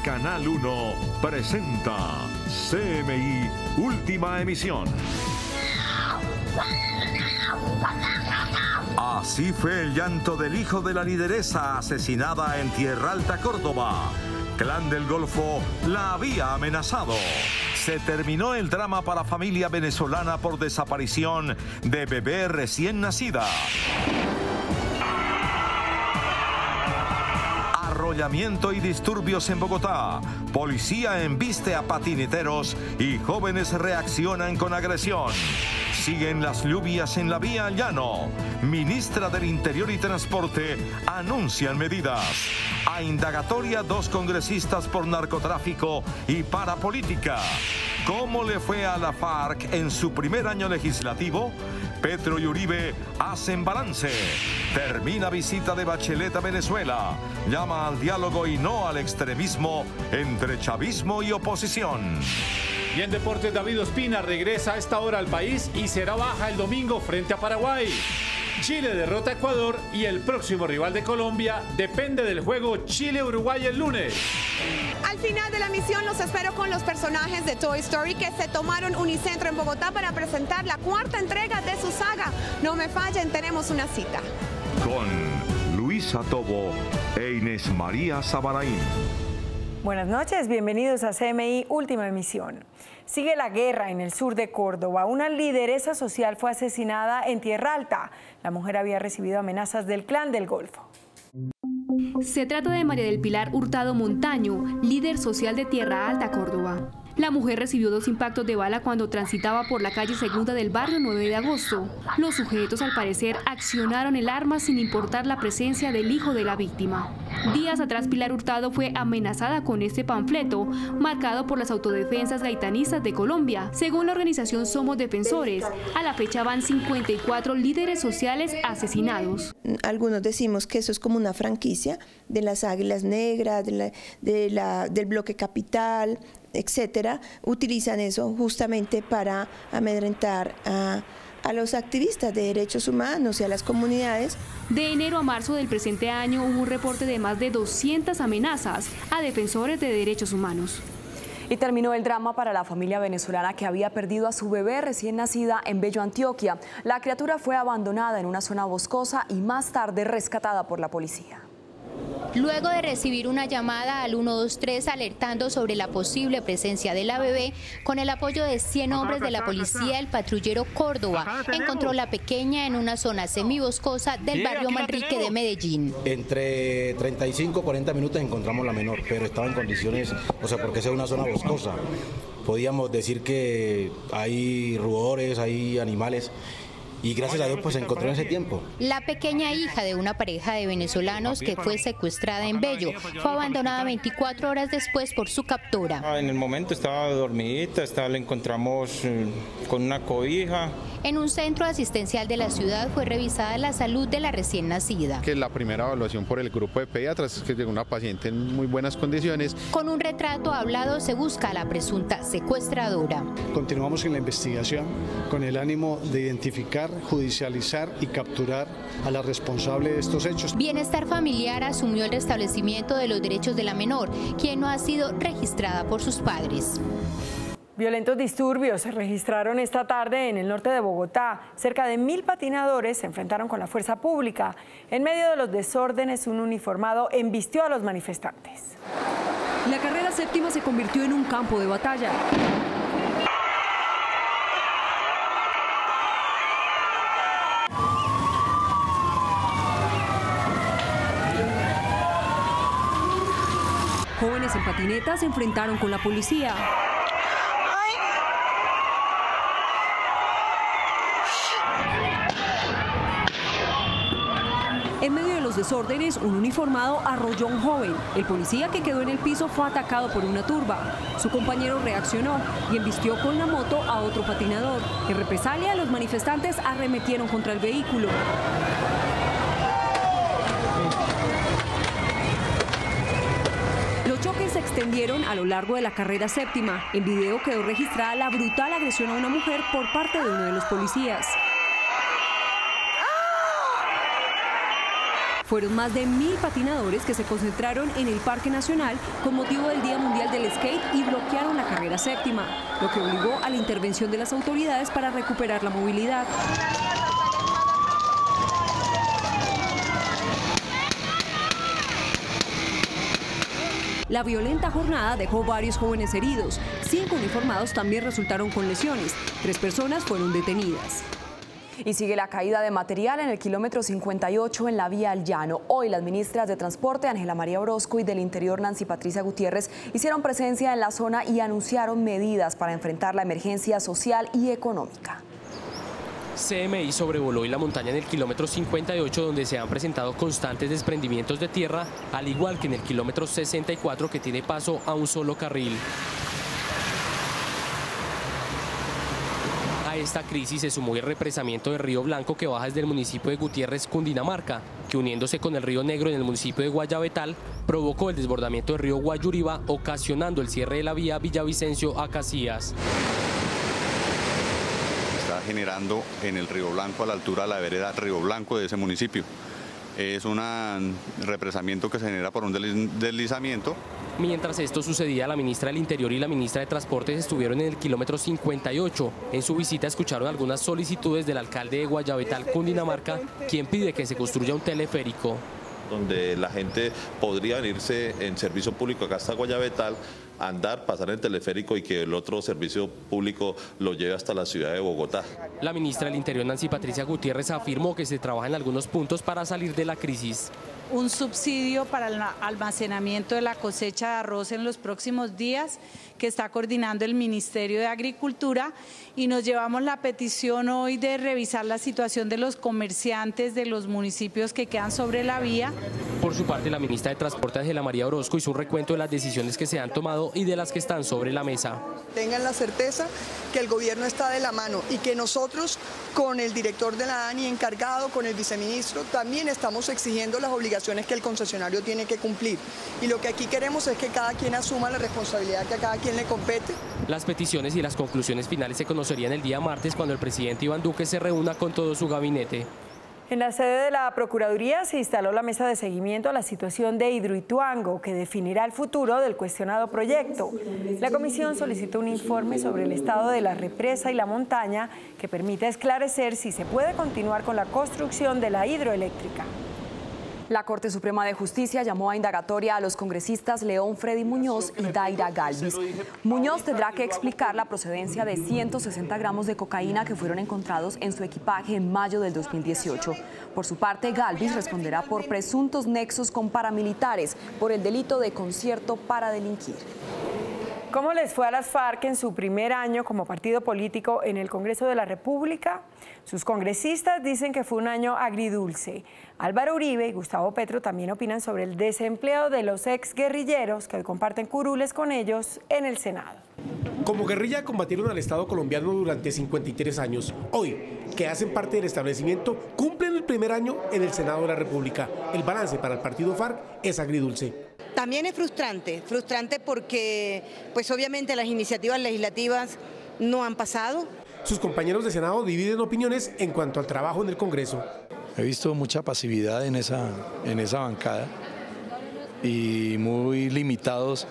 Canal 1 presenta CMI Última Emisión. Así fue el llanto del hijo de la lideresa asesinada en Tierra Alta, Córdoba. Clan del Golfo la había amenazado. Se terminó el drama para familia venezolana por desaparición de bebé recién nacida. Arrollamiento y disturbios en Bogotá. Policía embiste a patineteros y jóvenes reaccionan con agresión. Siguen las lluvias en la vía al llano. Ministra del Interior y Transporte anuncian medidas. A indagatoria 2 congresistas por narcotráfico y parapolítica. ¿Cómo le fue a la FARC en su primer año legislativo? Petro y Uribe hacen balance. Termina visita de Bachelet a Venezuela. Llama al diálogo y no al extremismo entre chavismo y oposición. Y en deportes, David Ospina regresa a esta hora al país y será baja el domingo frente a Paraguay. Chile derrota a Ecuador y el próximo rival de Colombia depende del juego Chile-Uruguay el lunes. Al final de la misión los espero con los personajes de Toy Story que se tomaron Unicentro en Bogotá para presentar la 4ª entrega de su saga. No me fallen, tenemos una cita. Con Luisa Tobo e Inés María Sabaraín. Buenas noches, bienvenidos a CMI Última Emisión. Sigue la guerra en el sur de Córdoba. Una lideresa social fue asesinada en Tierra Alta. La mujer había recibido amenazas del Clan del Golfo. Se trata de María del Pilar Hurtado Montaño, líder social de Tierra Alta, Córdoba. La mujer recibió 2 impactos de bala cuando transitaba por la calle Segunda del barrio 9 de agosto. Los sujetos, al parecer, accionaron el arma sin importar la presencia del hijo de la víctima. Días atrás, Pilar Hurtado fue amenazada con este panfleto, marcado por las autodefensas gaitanistas de Colombia. Según la organización Somos Defensores, a la fecha van 54 líderes sociales asesinados. Algunos decimos que eso es como una franquicia de las Águilas Negras, del Bloque Capital, etcétera. Utilizan eso justamente para amedrentar a los activistas de derechos humanos y a las comunidades. De enero a marzo del presente año hubo un reporte de más de 200 amenazas a defensores de derechos humanos. Y terminó el drama para la familia venezolana que había perdido a su bebé recién nacida en Bello, Antioquia. La criatura fue abandonada en una zona boscosa y más tarde rescatada por la policía. Luego de recibir una llamada al 123 alertando sobre la posible presencia de la bebé, con el apoyo de 100 hombres de la policía, el patrullero Córdoba encontró la pequeña en una zona semiboscosa del barrio Manrique de Medellín. Entre 35 y 40 minutos encontramos la menor, pero estaba en condiciones, porque es una zona boscosa. Podíamos decir que hay roedores, hay animales. Y gracias a Dios pues se encontró en ese tiempo. La pequeña hija de una pareja de venezolanos que fue secuestrada en Bello fue abandonada 24 horas después por su captora. En el momento estaba dormidita, la encontramos con una cobija. En un centro asistencial de la ciudad fue revisada la salud de la recién nacida. Que la primera evaluación por el grupo de pediatras es que llegó una paciente en muy buenas condiciones. Con un retrato hablado se busca a la presunta secuestradora. Continuamos en la investigación con el ánimo de identificar, judicializar y capturar a la responsable de estos hechos. Bienestar Familiar asumió el restablecimiento de los derechos de la menor, quien no ha sido registrada por sus padres. Violentos disturbios se registraron esta tarde en el norte de Bogotá. Cerca de 1000 patinadores se enfrentaron con la fuerza pública. En medio de los desórdenes, un uniformado embistió a los manifestantes. La carrera séptima se convirtió en un campo de batalla. Jóvenes en patinetas se enfrentaron con la policía. En medio de los desórdenes, un uniformado arrolló a un joven. El policía que quedó en el piso fue atacado por una turba. Su compañero reaccionó y embistió con la moto a otro patinador. En represalia, los manifestantes arremetieron contra el vehículo. Los choques se extendieron a lo largo de la carrera séptima. En video quedó registrada la brutal agresión a una mujer por parte de uno de los policías. Fueron más de 1000 patinadores que se concentraron en el Parque Nacional con motivo del Día Mundial del Skate y bloquearon la carrera séptima, lo que obligó a la intervención de las autoridades para recuperar la movilidad. La violenta jornada dejó varios jóvenes heridos. 5 uniformados también resultaron con lesiones. 3 personas fueron detenidas. Y sigue la caída de material en el kilómetro 58 en la vía al Llano. Hoy las ministras de Transporte, Ángela María Orozco, y del Interior, Nancy Patricia Gutiérrez, hicieron presencia en la zona y anunciaron medidas para enfrentar la emergencia social y económica. CMI sobrevoló hoy la montaña en el kilómetro 58, donde se han presentado constantes desprendimientos de tierra, al igual que en el kilómetro 64, que tiene paso a un solo carril. A esta crisis se sumó el represamiento del río Blanco, que baja desde el municipio de Gutiérrez, Cundinamarca, que uniéndose con el río Negro en el municipio de Guayabetal, provocó el desbordamiento del río Guayuriba, ocasionando el cierre de la vía Villavicencio a Casillas. Está generando en el río Blanco, a la altura de la vereda Río Blanco de ese municipio. Es un represamiento que se genera por un deslizamiento. Mientras esto sucedía, la ministra del Interior y la ministra de Transportes estuvieron en el kilómetro 58. En su visita escucharon algunas solicitudes del alcalde de Guayabetal, Cundinamarca, quien pide que se construya un teleférico. Donde la gente podría venirse en servicio público acá hasta Guayabetal, andar, pasar en teleférico y que el otro servicio público lo lleve hasta la ciudad de Bogotá. La ministra del Interior, Nancy Patricia Gutiérrez, afirmó que se trabaja en algunos puntos para salir de la crisis. Un subsidio para el almacenamiento de la cosecha de arroz en los próximos días, que está coordinando el Ministerio de Agricultura, y nos llevamos la petición hoy de revisar la situación de los comerciantes de los municipios que quedan sobre la vía. Por su parte, la ministra de Transporte, Ángela María Orozco, hizo un recuento de las decisiones que se han tomado y de las que están sobre la mesa. Tengan la certeza que el gobierno está de la mano y que nosotros, con el director de la ANI encargado, con el viceministro, también estamos exigiendo las obligaciones que el concesionario tiene que cumplir. Y lo que aquí queremos es que cada quien asuma la responsabilidad que a cada quien le compete. Las peticiones y las conclusiones finales se conocerían el día martes, cuando el presidente Iván Duque se reúna con todo su gabinete. En la sede de la Procuraduría se instaló la mesa de seguimiento a la situación de Hidroituango, que definirá el futuro del cuestionado proyecto. La comisión solicitó un informe sobre el estado de la represa y la montaña que permita esclarecer si se puede continuar con la construcción de la hidroeléctrica. La Corte Suprema de Justicia llamó a indagatoria a los congresistas León Freddy Muñoz y Daira Galvis. Muñoz tendrá que explicar la procedencia de 160 gramos de cocaína que fueron encontrados en su equipaje en mayo del 2018. Por su parte, Galvis responderá por presuntos nexos con paramilitares por el delito de concierto para delinquir. ¿Cómo les fue a las FARC en su primer año como partido político en el Congreso de la República? Sus congresistas dicen que fue un año agridulce. Álvaro Uribe y Gustavo Petro también opinan sobre el desempleo de los exguerrilleros que hoy comparten curules con ellos en el Senado. Como guerrilla combatieron al Estado colombiano durante 53 años. Hoy, que hacen parte del establecimiento, cumplen el primer año en el Senado de la República. El balance para el partido FARC es agridulce. También es frustrante porque pues obviamente las iniciativas legislativas no han pasado. Sus compañeros de Senado dividen opiniones en cuanto al trabajo en el Congreso. He visto mucha pasividad en esa bancada y muy limitados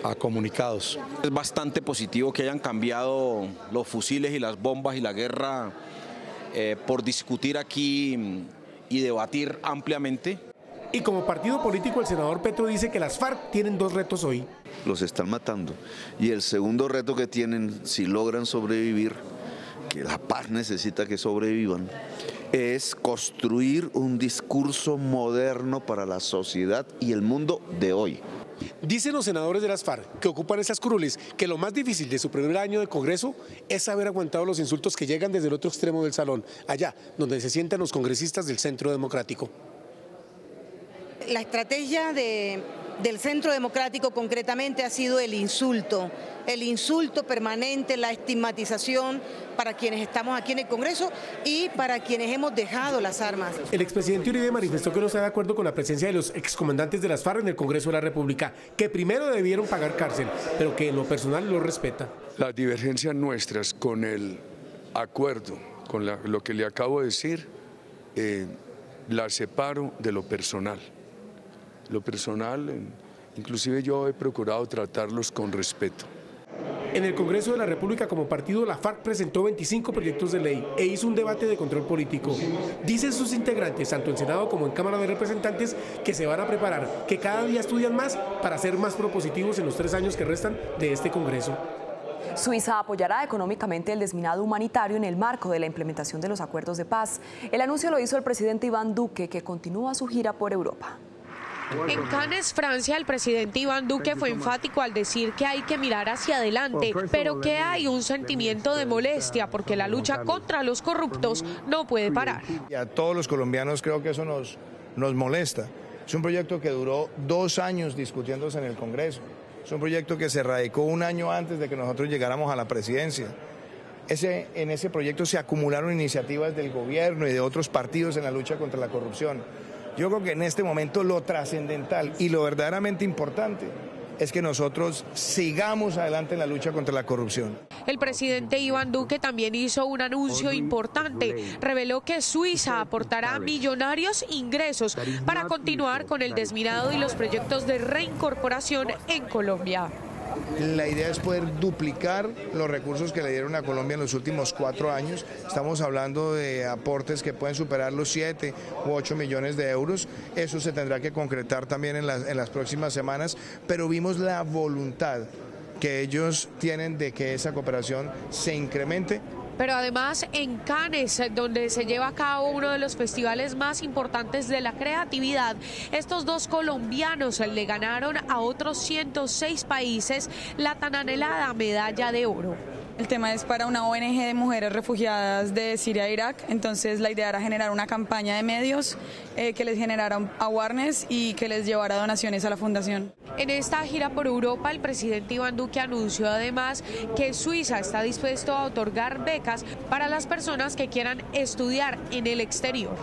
a comunicados. Es bastante positivo que hayan cambiado los fusiles y las bombas y la guerra por discutir aquí y debatir ampliamente. Y como partido político, el senador Petro dice que las FARC tienen dos retos hoy. Los están matando. Y el segundo reto que tienen, si logran sobrevivir, que la paz necesita que sobrevivan, es construir un discurso moderno para la sociedad y el mundo de hoy. Dicen los senadores de las FARC que ocupan esas curules que lo más difícil de su primer año de Congreso es haber aguantado los insultos que llegan desde el otro extremo del salón, allá donde se sientan los congresistas del Centro Democrático. La estrategia del Centro Democrático concretamente ha sido el insulto permanente, la estigmatización para quienes estamos aquí en el Congreso y para quienes hemos dejado las armas. El expresidente Uribe manifestó que no está de acuerdo con la presencia de los excomandantes de las FARC en el Congreso de la República, que primero debieron pagar cárcel, pero que en lo personal lo respeta. Las divergencias nuestras con el acuerdo, con lo que le acabo de decir, la separo de lo personal. Lo personal, inclusive yo he procurado tratarlos con respeto. En el Congreso de la República, como partido, la FARC presentó 25 proyectos de ley e hizo un debate de control político. Dicen sus integrantes, tanto en Senado como en Cámara de Representantes, que se van a preparar, que cada día estudian más para ser más propositivos en los 3 años que restan de este Congreso. Suiza apoyará económicamente el desminado humanitario en el marco de la implementación de los acuerdos de paz. El anuncio lo hizo el presidente Iván Duque, que continúa su gira por Europa. En Cannes, Francia, el presidente Iván Duque fue enfático al decir que hay que mirar hacia adelante, pero que hay un sentimiento de molestia porque la lucha contra los corruptos no puede parar. Y a todos los colombianos creo que eso nos molesta. Es un proyecto que duró 2 años discutiéndose en el Congreso. Es un proyecto que se radicó 1 año antes de que nosotros llegáramos a la presidencia. En ese proyecto se acumularon iniciativas del gobierno y de otros partidos en la lucha contra la corrupción. Yo creo que en este momento lo trascendental y lo verdaderamente importante es que nosotros sigamos adelante en la lucha contra la corrupción. El presidente Iván Duque también hizo un anuncio importante. Reveló que Suiza aportará millonarios ingresos para continuar con el desminado y los proyectos de reincorporación en Colombia. La idea es poder duplicar los recursos que le dieron a Colombia en los últimos 4 años. Estamos hablando de aportes que pueden superar los 7 u 8 millones de euros. Eso se tendrá que concretar también en las próximas semanas, pero vimos la voluntad que ellos tienen de que esa cooperación se incremente. Pero además en Cannes, donde se lleva a cabo uno de los festivales más importantes de la creatividad, estos 2 colombianos le ganaron a otros 106 países la tan anhelada medalla de oro. El tema es para una ONG de mujeres refugiadas de Siria e Irak, entonces la idea era generar una campaña de medios que les generara awareness y que les llevara donaciones a la fundación. En esta gira por Europa, el presidente Iván Duque anunció además que Suiza está dispuesto a otorgar becas para las personas que quieran estudiar en el exterior.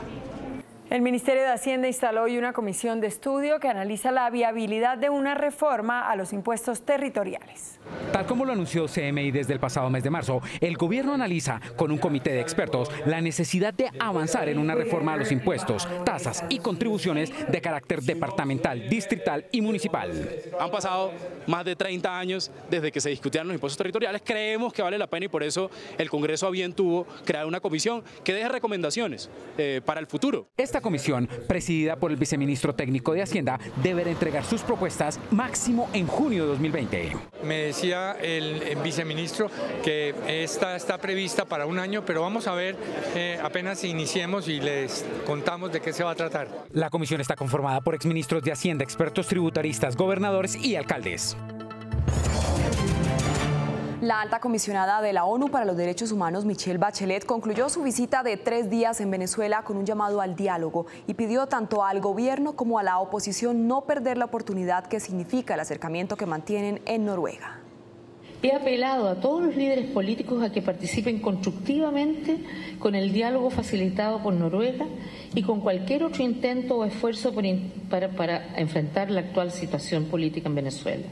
El Ministerio de Hacienda instaló hoy una comisión de estudio que analiza la viabilidad de una reforma a los impuestos territoriales. Tal como lo anunció CMI desde el pasado mes de marzo, el gobierno analiza con un comité de expertos la necesidad de avanzar en una reforma a los impuestos, tasas y contribuciones de carácter departamental, distrital y municipal. Han pasado más de 30 años desde que se discutían los impuestos territoriales. Creemos que vale la pena y por eso el Congreso a bien tuvo crear una comisión que deje recomendaciones para el futuro. Esta comisión, presidida por el viceministro técnico de Hacienda, deberá entregar sus propuestas máximo en junio de 2020. Me decía el viceministro que esta está prevista para 1 año, pero vamos a ver apenas iniciemos y les contamos de qué se va a tratar. La comisión está conformada por exministros de Hacienda, expertos tributaristas, gobernadores y alcaldes. La alta comisionada de la ONU para los Derechos Humanos, Michelle Bachelet, concluyó su visita de 3 días en Venezuela con un llamado al diálogo y pidió tanto al gobierno como a la oposición no perder la oportunidad que significa el acercamiento que mantienen en Noruega. He apelado a todos los líderes políticos a que participen constructivamente con el diálogo facilitado por Noruega y con cualquier otro intento o esfuerzo para enfrentar la actual situación política en Venezuela.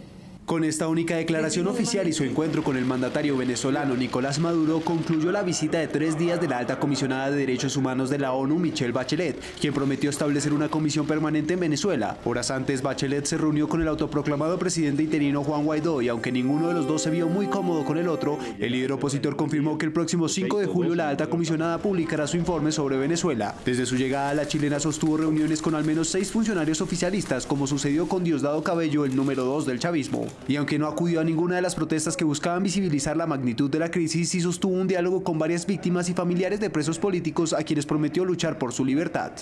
Con esta única declaración oficial y su encuentro con el mandatario venezolano Nicolás Maduro, concluyó la visita de 3 días de la alta comisionada de Derechos Humanos de la ONU, Michelle Bachelet, quien prometió establecer una comisión permanente en Venezuela. Horas antes, Bachelet se reunió con el autoproclamado presidente interino Juan Guaidó y aunque ninguno de los dos se vio muy cómodo con el otro, el líder opositor confirmó que el próximo 5 de julio la alta comisionada publicará su informe sobre Venezuela. Desde su llegada, la chilena sostuvo reuniones con al menos 6 funcionarios oficialistas, como sucedió con Diosdado Cabello, el número 2 del chavismo. Y aunque no acudió a ninguna de las protestas que buscaban visibilizar la magnitud de la crisis, sí sostuvo un diálogo con varias víctimas y familiares de presos políticos a quienes prometió luchar por su libertad.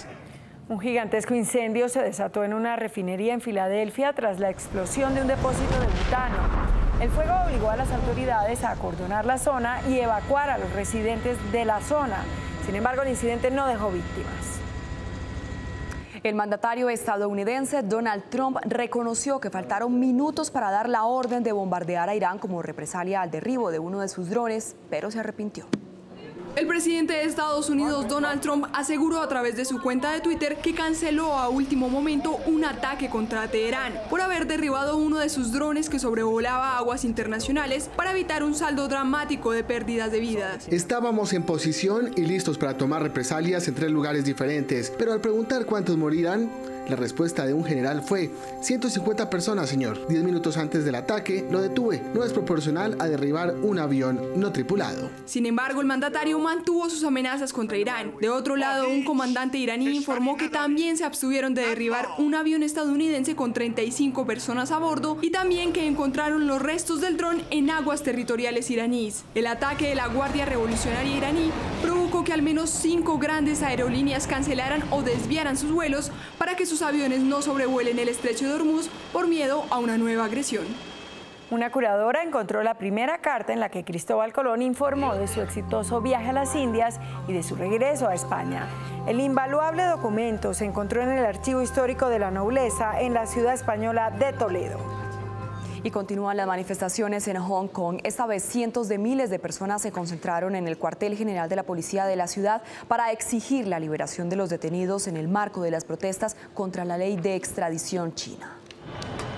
Un gigantesco incendio se desató en una refinería en Filadelfia tras la explosión de un depósito de butano. El fuego obligó a las autoridades a acordonar la zona y evacuar a los residentes de la zona. Sin embargo, el incidente no dejó víctimas. El mandatario estadounidense Donald Trump reconoció que faltaron minutos para dar la orden de bombardear a Irán como represalia al derribo de uno de sus drones, pero se arrepintió. El presidente de Estados Unidos, Donald Trump, aseguró a través de su cuenta de Twitter que canceló a último momento un ataque contra Teherán por haber derribado uno de sus drones que sobrevolaba aguas internacionales para evitar un saldo dramático de pérdidas de vidas. Estábamos en posición y listos para tomar represalias en 3 lugares diferentes, pero al preguntar cuántos morirán, la respuesta de un general fue: 150 personas, señor. 10 minutos antes del ataque lo detuve. No es proporcional a derribar un avión no tripulado. Sin embargo, el mandatario mantuvo sus amenazas contra Irán. De otro lado, un comandante iraní informó que también se abstuvieron de derribar un avión estadounidense con 35 personas a bordo y también que encontraron los restos del dron en aguas territoriales iraníes. El ataque de la Guardia Revolucionaria iraní provocó que al menos 5 grandes aerolíneas cancelaran o desviaran sus vuelos para que sus aviones no sobrevuelen el estrecho de Hormuz por miedo a una nueva agresión. Una curadora encontró la primera carta en la que Cristóbal Colón informó de su exitoso viaje a las Indias y de su regreso a España. El invaluable documento se encontró en el Archivo Histórico de la Nobleza en la ciudad española de Toledo. Y continúan las manifestaciones en Hong Kong. Esta vez cientos de miles de personas se concentraron en el cuartel general de la policía de la ciudad para exigir la liberación de los detenidos en el marco de las protestas contra la ley de extradición china.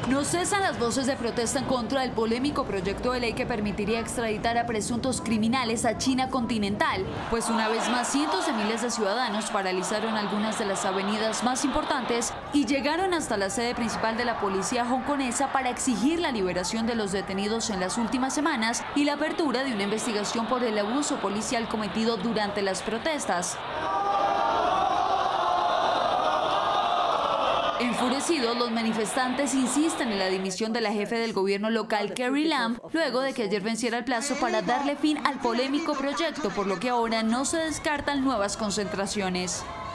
No cesan las voces de protesta en contra del polémico proyecto de ley que permitiría extraditar a presuntos criminales a China continental, pues una vez más cientos de miles de ciudadanos paralizaron algunas de las avenidas más importantes y llegaron hasta la sede principal de la policía hongkonesa para exigir la liberación de los detenidos en las últimas semanas y la apertura de una investigación por el abuso policial cometido durante las protestas. Enfurecidos, los manifestantes insisten en la dimisión de la jefe del gobierno local, Carrie Lam, luego de que ayer venciera el plazo para darle fin al polémico proyecto, por lo que ahora no se descartan nuevas concentraciones.